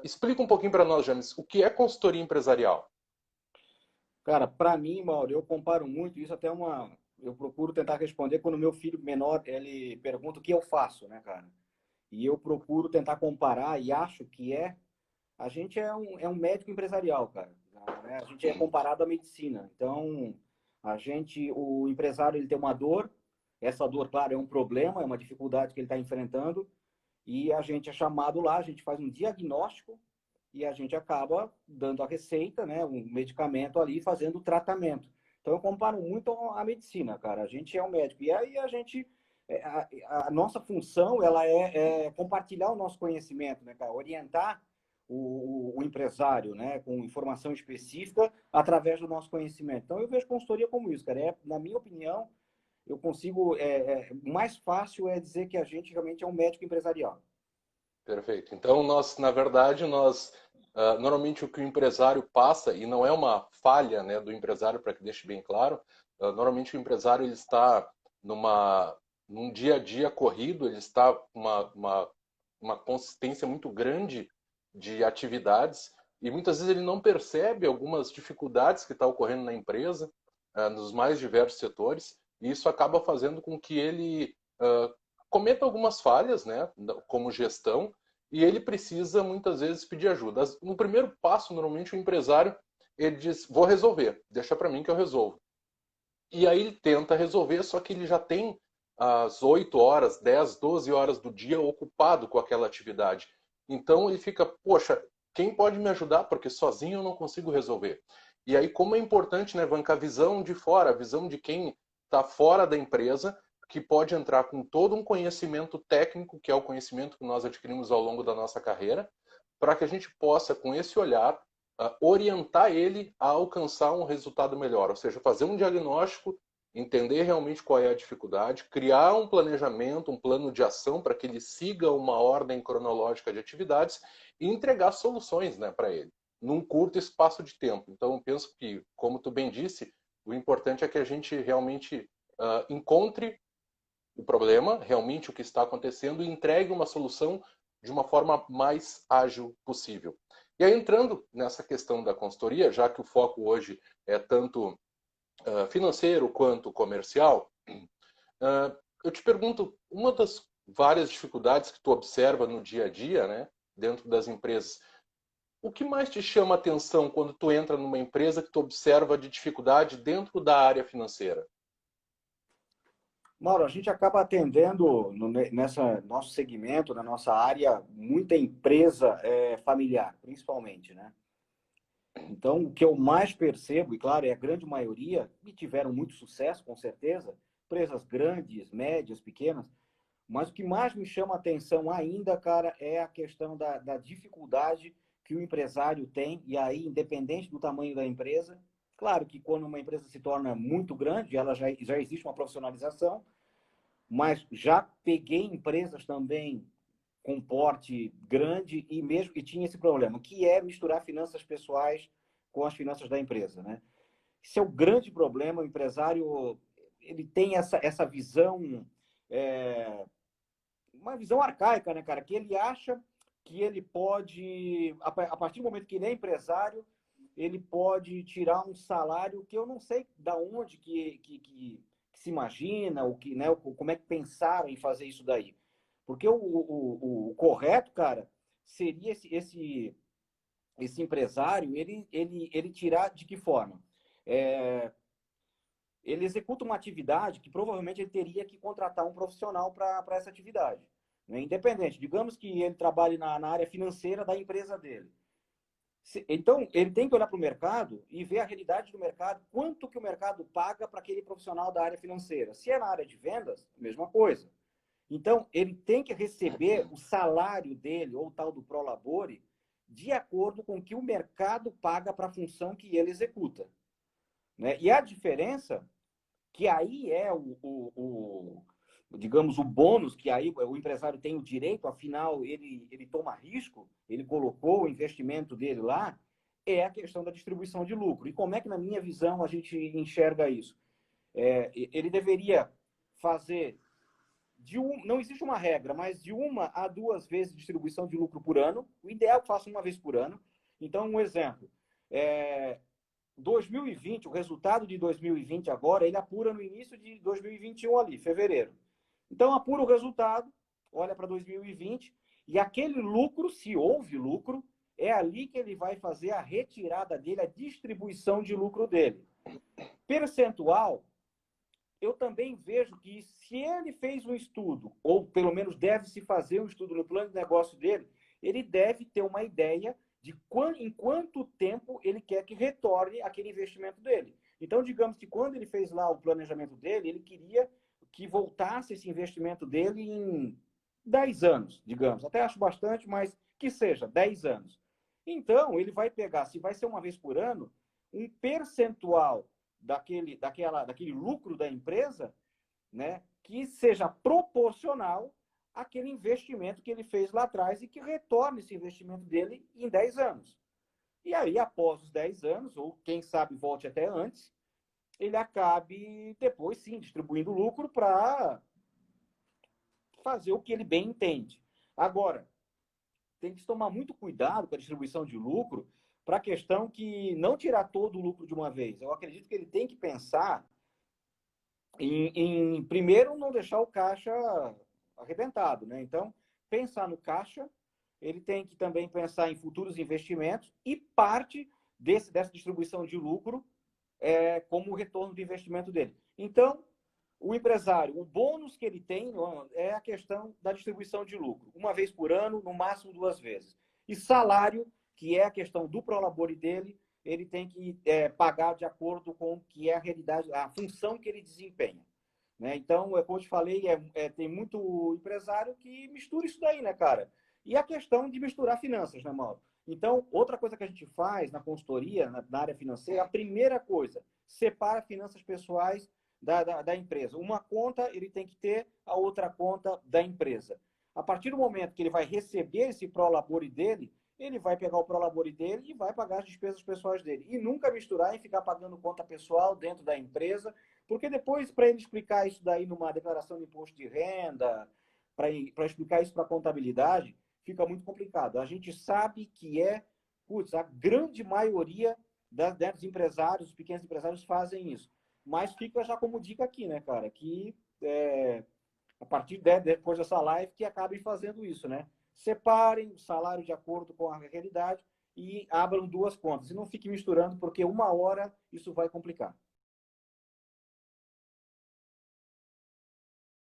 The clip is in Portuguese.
Explica um pouquinho para nós, James, o que é consultoria empresarial? Cara, para mim, Mauro, eu comparo muito isso até uma. Eu procuro tentar responder quando meu filho menor ele pergunta o que eu faço, né, cara? E eu procuro tentar comparar e acho que a gente é um médico empresarial, cara. Né? A gente é comparado à medicina. Então, o empresário ele tem uma dor. Essa dor, claro, é um problema, é uma dificuldade que ele está enfrentando. E a gente é chamado lá, a gente faz um diagnóstico e a gente acaba dando a receita, né, um medicamento ali, fazendo o tratamento. Então eu comparo muito à medicina, cara. A gente é um médico e aí a nossa função ela é compartilhar o nosso conhecimento, né, cara? Orientar o empresário, né, com informação específica através do nosso conhecimento. Então eu vejo consultoria como isso, cara. Na minha opinião, eu consigo mais fácil é dizer que a gente realmente é um médico empresarial. Perfeito. Então, na verdade, normalmente o que o empresário passa, e não é uma falha, né, do empresário, para que deixe bem claro, normalmente o empresário ele está numa, num dia a dia corrido, ele está com uma consistência muito grande de atividades, e muitas vezes ele não percebe algumas dificuldades que estão ocorrendo na empresa, nos mais diversos setores, e isso acaba fazendo com que ele cometa algumas falhas, né, como gestão, e ele precisa muitas vezes pedir ajuda. No primeiro passo, normalmente o empresário ele diz: vou resolver, deixa para mim que eu resolvo. E aí ele tenta resolver, só que ele já tem as 8 horas, 10, 12 horas do dia ocupado com aquela atividade. Então ele fica: poxa, quem pode me ajudar? Porque sozinho eu não consigo resolver. E aí, como é importante, né, Vanca, a visão de fora, a visão de quem está fora da empresa, que pode entrar com todo um conhecimento técnico, que é o conhecimento que nós adquirimos ao longo da nossa carreira, para que a gente possa, com esse olhar, orientar ele a alcançar um resultado melhor, ou seja, fazer um diagnóstico, entender realmente qual é a dificuldade, criar um planejamento, um plano de ação para que ele siga uma ordem cronológica de atividades e entregar soluções, né, para ele, num curto espaço de tempo. Então, eu penso que, como tu bem disse, o importante é que a gente realmente encontre o problema, realmente o que está acontecendo, e entregue uma solução de uma forma mais ágil possível. E aí, entrando nessa questão da consultoria, já que o foco hoje é tanto financeiro quanto comercial, eu te pergunto, uma das várias dificuldades que tu observa no dia a dia, né, dentro das empresas, o que mais te chama a atenção quando tu entra numa empresa que tu observa de dificuldade dentro da área financeira? Mauro, a gente acaba atendendo nessa nosso segmento, na nossa área, muita empresa familiar, principalmente, né? Então, o que eu mais percebo, e claro, é a grande maioria, e tiveram muito sucesso, com certeza, empresas grandes, médias, pequenas, mas o que mais me chama a atenção ainda, cara, é a questão da dificuldade que o empresário tem, e aí, independente do tamanho da empresa, claro que quando uma empresa se torna muito grande, ela já existe uma profissionalização, mas já peguei empresas também com porte grande e tinha esse problema, que é misturar finanças pessoais com as finanças da empresa, né? Esse é o grande problema. O empresário ele tem essa visão, é, uma visão arcaica, né, cara? Que ele acha que ele pode, a partir do momento que ele é empresário, ele pode tirar um salário que eu não sei da onde que se imagina, o que, né, como é que pensaram em fazer isso daí. Porque o correto, cara, seria esse empresário, ele tirar de que forma? É, ele executa uma atividade que provavelmente ele teria que contratar um profissional para essa atividade. Né? Independente, digamos que ele trabalhe na área financeira da empresa dele. Então, ele tem que olhar para o mercado e ver a realidade do mercado, quanto que o mercado paga para aquele profissional da área financeira. Se é na área de vendas, mesma coisa. Então, ele tem que receber o salário dele, ou tal do Prolabore, de acordo com o que o mercado paga para a função que ele executa. Né? E a diferença, que aí é digamos, o bônus, que aí o empresário tem o direito, afinal, ele toma risco, ele colocou o investimento dele lá, é a questão da distribuição de lucro. E como é que, na minha visão, a gente enxerga isso? Ele deveria fazer não existe uma regra, mas de 1 a 2 vezes distribuição de lucro por ano. O ideal é que faça 1 vez por ano. Então, um exemplo. 2020, o resultado de 2020 agora, ele apura no início de 2021 ali, fevereiro. Então, apura o resultado, olha para 2020, e aquele lucro, se houve lucro, é ali que ele vai fazer a retirada dele, a distribuição de lucro dele. Percentual, eu também vejo que se ele fez um estudo, ou pelo menos deve se fazer um estudo no plano de negócio dele, ele deve ter uma ideia de em quanto tempo ele quer que retorne aquele investimento dele. Então, digamos que quando ele fez lá o planejamento dele, ele queria que voltasse esse investimento dele em 10 anos, digamos. Até acho bastante, mas que seja 10 anos. Então, ele vai pegar, se vai ser 1 vez por ano, um percentual daquele lucro da empresa, né, que seja proporcional àquele investimento que ele fez lá atrás e que retorne esse investimento dele em 10 anos. E aí, após os 10 anos, ou quem sabe volte até antes, ele acabe depois, sim, distribuindo lucro para fazer o que ele bem entende. Agora, tem que tomar muito cuidado com a distribuição de lucro para a questão que não tirar todo o lucro de uma vez. Eu acredito que ele tem que pensar em primeiro, não deixar o caixa arrebentado, né? Então, pensar no caixa, ele tem que também pensar em futuros investimentos e parte dessa distribuição de lucro como retorno do investimento dele. Então, o empresário, o bônus que ele tem é a questão da distribuição de lucro. 1 vez por ano, no máximo 2 vezes. E salário, que é a questão do prolabore dele, ele tem que pagar de acordo com o que é a realidade, a função que ele desempenha. Né? Então, como eu te falei, tem muito empresário que mistura isso daí, né, cara? E a questão de misturar finanças, né, Mauro? Então, outra coisa que a gente faz na consultoria, na área financeira, a primeira coisa, separa finanças pessoais da empresa. Uma conta ele tem que ter, a outra conta da empresa. A partir do momento que ele vai receber esse prolabore dele, ele vai pegar o prolabore dele e vai pagar as despesas pessoais dele. E nunca misturar e ficar pagando conta pessoal dentro da empresa, porque depois, para ele explicar isso daí numa declaração de imposto de renda, para explicar isso para a contabilidade, fica muito complicado. A gente sabe que a grande maioria dos empresários, os pequenos empresários fazem isso. Mas fica já como dica aqui, né, cara? Que a partir depois dessa live, que acabem fazendo isso, né? Separem o salário de acordo com a realidade e abram 2 contas. E não fiquem misturando, porque uma hora isso vai complicar.